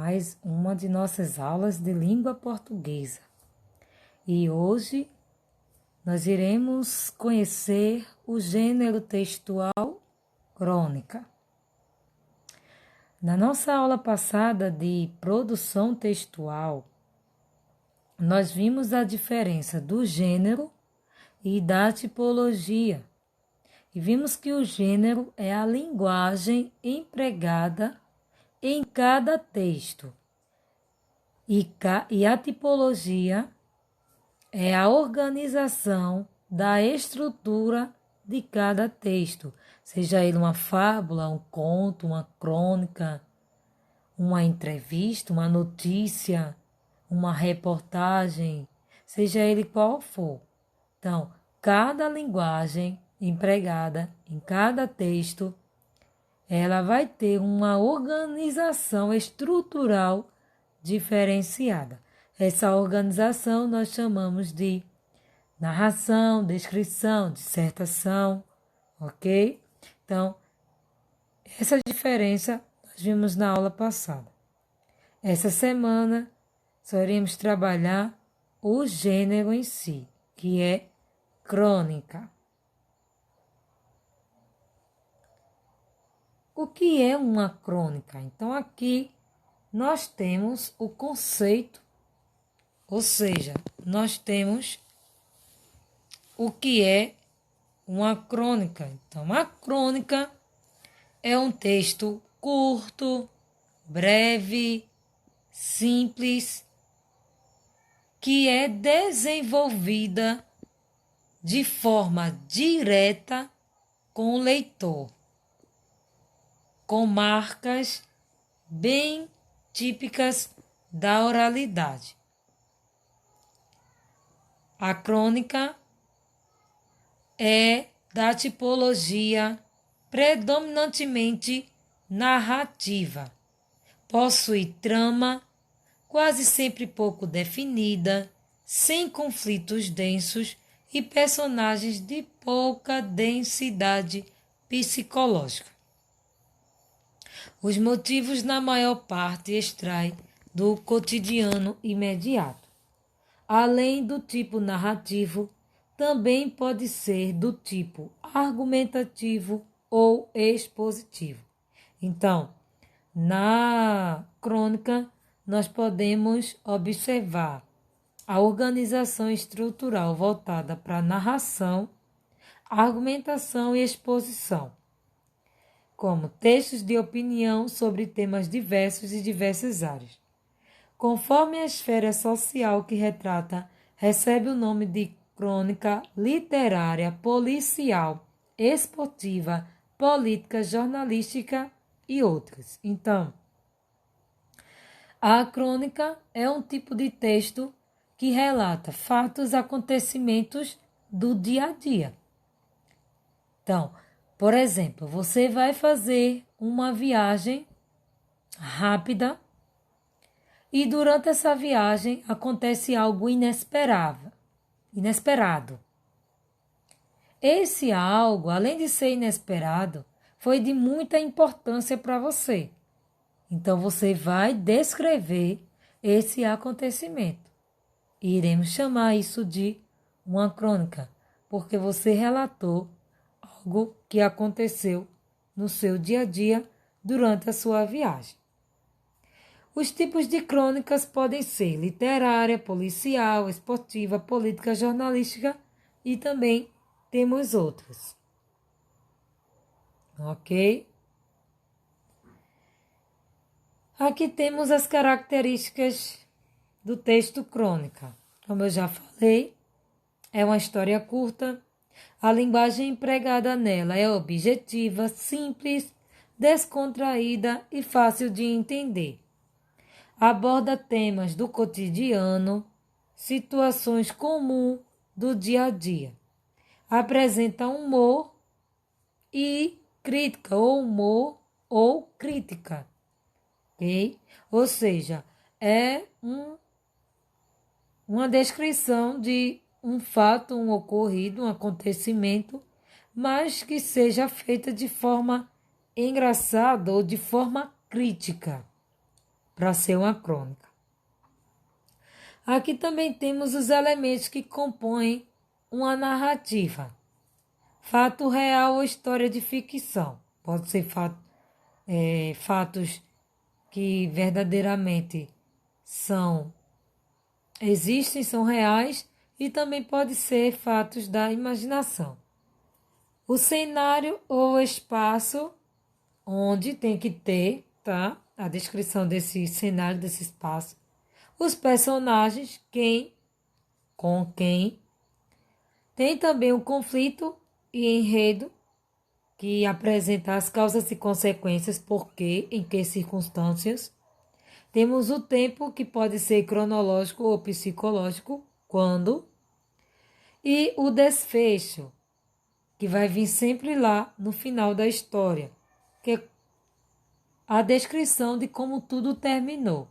mais uma de nossas aulas de língua portuguesa. E hoje nós iremos conhecer o gênero textual crônica. Na nossa aula passada de produção textual, nós vimos a diferença do gênero e da tipologia. E vimos que o gênero é a linguagem empregada em cada texto. E a tipologia é a organização da estrutura de cada texto, seja ele uma fábula, um conto, uma crônica, uma entrevista, uma notícia, uma reportagem, seja ele qual for. Então, cada linguagem empregada em cada texto, ela vai ter uma organização estrutural diferenciada. Essa organização nós chamamos de narração, descrição, dissertação, ok? Então, essa diferença nós vimos na aula passada. Essa semana, só iremos trabalhar o gênero em si, que é crônica. O que é uma crônica? Então, aqui nós temos o conceito, ou seja, nós temos o que é uma crônica. Então, uma crônica é um texto curto, breve, simples, que é desenvolvida de forma direta com o leitor, com marcas bem típicas da oralidade. A crônica é da tipologia predominantemente narrativa. Possui trama quase sempre pouco definida, sem conflitos densos e personagens de pouca densidade psicológica. Os motivos, na maior parte, extraem do cotidiano imediato. Além do tipo narrativo, também pode ser do tipo argumentativo ou expositivo. Então, na crônica, nós podemos observar a organização estrutural voltada para narração, argumentação e exposição, como textos de opinião sobre temas diversos e diversas áreas. Conforme a esfera social que retrata, recebe o nome de crônica literária, policial, esportiva, política, jornalística e outras. Então, a crônica é um tipo de texto que relata fatos, acontecimentos do dia a dia. Então, por exemplo, você vai fazer uma viagem rápida e durante essa viagem acontece algo inesperado. Esse algo, além de ser inesperado, foi de muita importância para você. Então, você vai descrever esse acontecimento. E iremos chamar isso de uma crônica, porque você relatou algo que aconteceu no seu dia a dia durante a sua viagem. Os tipos de crônicas podem ser literária, policial, esportiva, política, jornalística e também temos outras. Ok? Aqui temos as características do texto crônica. Como eu já falei, é uma história curta. A linguagem empregada nela é objetiva, simples, descontraída e fácil de entender. Aborda temas do cotidiano, situações comuns do dia a dia. Apresenta humor e crítica, ou humor ou crítica. Okay? Ou seja, é uma descrição de um fato, um ocorrido, um acontecimento, mas que seja feita de forma engraçada ou de forma crítica. para ser uma crônica. Aqui também temos os elementos que compõem uma narrativa. Fato real ou história de ficção. Pode ser fatos que verdadeiramente existem, são reais, e também pode ser fatos da imaginação. O cenário ou espaço onde tem que ter, tá? A descrição desse cenário, desse espaço. Os personagens, quem, com quem. Tem também o conflito e enredo, que apresenta as causas e consequências, por quê, em que circunstâncias. Temos o tempo, que pode ser cronológico ou psicológico, quando. E o desfecho, que vai vir sempre lá no final da história, que é a descrição de como tudo terminou.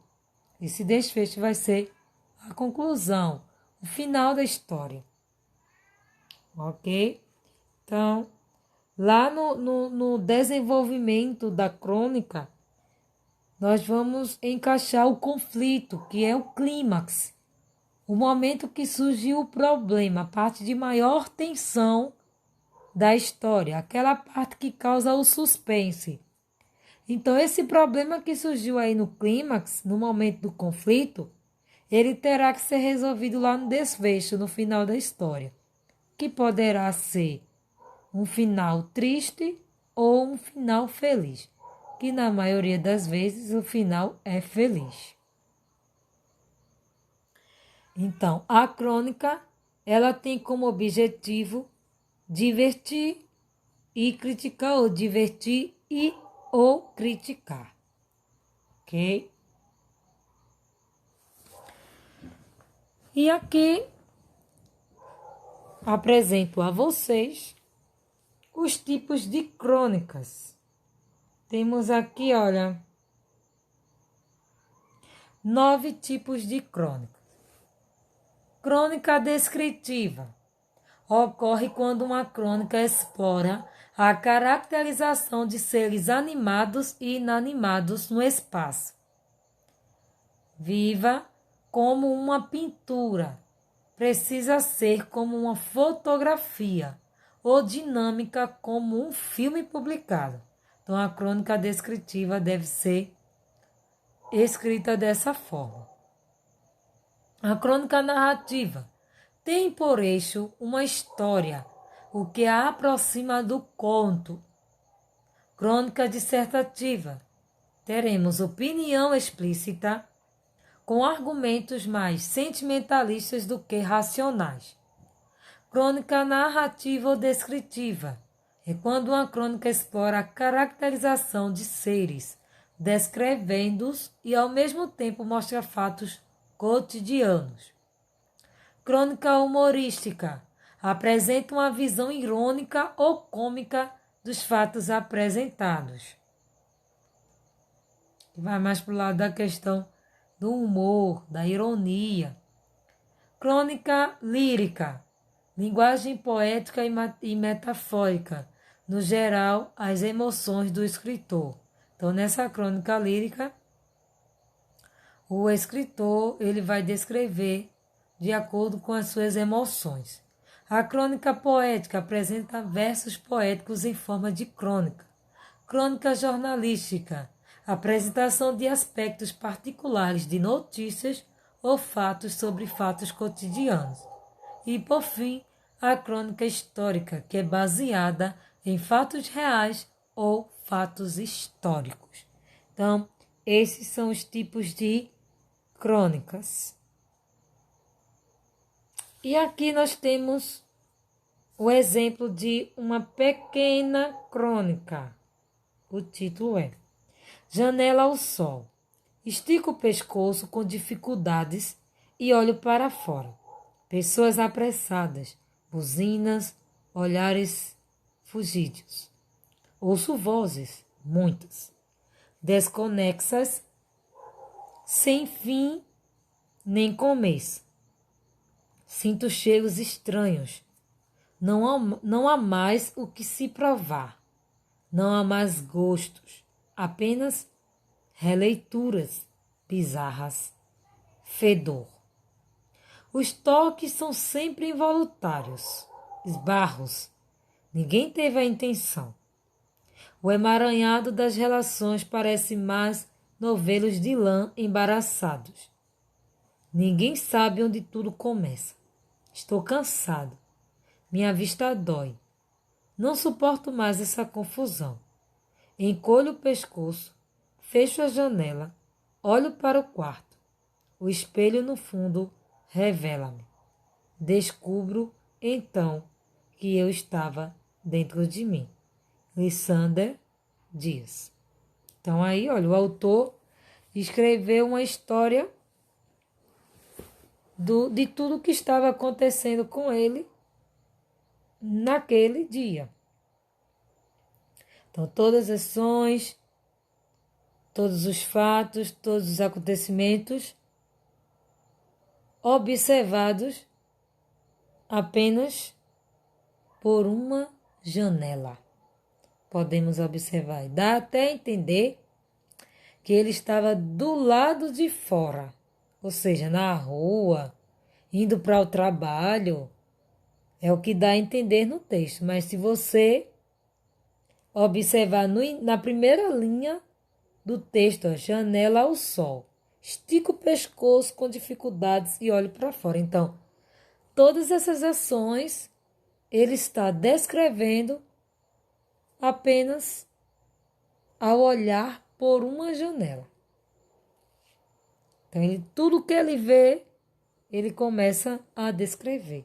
Esse desfecho vai ser a conclusão, o final da história. Ok? Então, lá no desenvolvimento da crônica, nós vamos encaixar o conflito, que é o clímax. O momento que surgiu o problema, a parte de maior tensão da história, aquela parte que causa o suspense. Então, esse problema que surgiu aí no clímax, no momento do conflito, ele terá que ser resolvido lá no desfecho, no final da história, que poderá ser um final triste ou um final feliz, que na maioria das vezes o final é feliz. Então, a crônica, ela tem como objetivo divertir e criticar, ou divertir e ou criticar. Ok? E aqui apresento a vocês os tipos de crônicas. Temos aqui, olha, 9 tipos de crônica. Crônica descritiva. Ocorre quando uma crônica explora a caracterização de seres animados e inanimados no espaço. Viva como uma pintura. Precisa ser como uma fotografia ou dinâmica como um filme publicado. Então, a crônica descritiva deve ser escrita dessa forma. A crônica narrativa tem por eixo uma história, o que a aproxima do conto. Crônica dissertativa. Teremos opinião explícita, com argumentos mais sentimentalistas do que racionais. Crônica narrativa ou descritiva. É quando uma crônica explora a caracterização de seres, descrevendo-os e ao mesmo tempo mostra fatos cotidianos. Crônica humorística. Apresenta uma visão irônica ou cômica dos fatos apresentados. Vai mais para o lado da questão do humor, da ironia. Crônica lírica. Linguagem poética e metafórica. No geral, as emoções do escritor. Então, nessa crônica lírica, o escritor ele vai descrever de acordo com as suas emoções. A crônica poética apresenta versos poéticos em forma de crônica. Crônica jornalística, apresentação de aspectos particulares de notícias ou fatos sobre fatos cotidianos. E, por fim, a crônica histórica, que é baseada em fatos reais ou fatos históricos. Então, esses são os tipos de crônicas. E aqui nós temos o exemplo de uma pequena crônica. O título é Janela ao Sol. Estico o pescoço com dificuldades e olho para fora. Pessoas apressadas, buzinas, olhares fugidios. Ouço vozes, muitas, desconexas, sem fim nem começo. Sinto cheiros estranhos. Não há mais o que se provar. Não há mais gostos. Apenas releituras. bizarras, fedor. Os toques são sempre involuntários, esbarros. Ninguém teve a intenção. O emaranhado das relações parece mais novelos de lã embaraçados. Ninguém sabe onde tudo começa. Estou cansado. Minha vista dói. Não suporto mais essa confusão. Encolho o pescoço, fecho a janela, olho para o quarto. O espelho no fundo revela-me. Descubro, então, que eu estava dentro de mim. Lysander Dias. Então aí, olha, o autor escreveu uma história de tudo que estava acontecendo com ele naquele dia. Então, todas as ações, todos os fatos, todos os acontecimentos observados apenas por uma janela. Podemos observar e dá até entender que ele estava do lado de fora, ou seja, na rua, indo para o trabalho. É o que dá a entender no texto, mas se você observar na primeira linha do texto, ó, janela ao sol, estica o pescoço com dificuldades e olhe para fora. Então, todas essas ações ele está descrevendo apenas ao olhar por uma janela. Então, tudo que ele vê, ele começa a descrever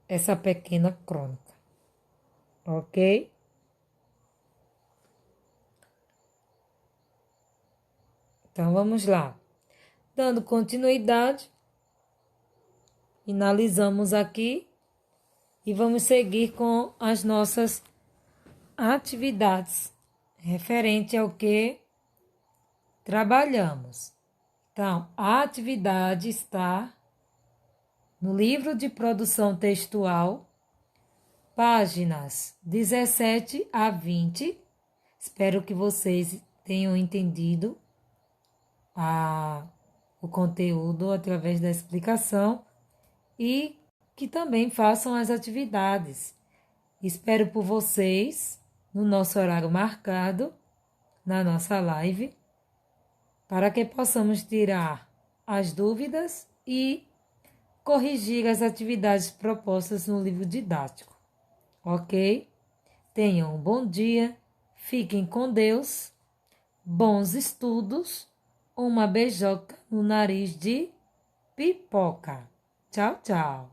essa pequena crônica. Ok? Então, vamos lá. Dando continuidade, finalizamos aqui e vamos seguir com as nossas atividades referente ao que trabalhamos. Então, a atividade está no livro de produção textual, páginas 17 a 20. Espero que vocês tenham entendido o conteúdo através da explicação e que também façam as atividades. Espero por vocês no nosso horário marcado, na nossa live, para que possamos tirar as dúvidas e corrigir as atividades propostas no livro didático. Ok? Tenham um bom dia, fiquem com Deus, bons estudos, uma beijoca no nariz de pipoca. Tchau, tchau.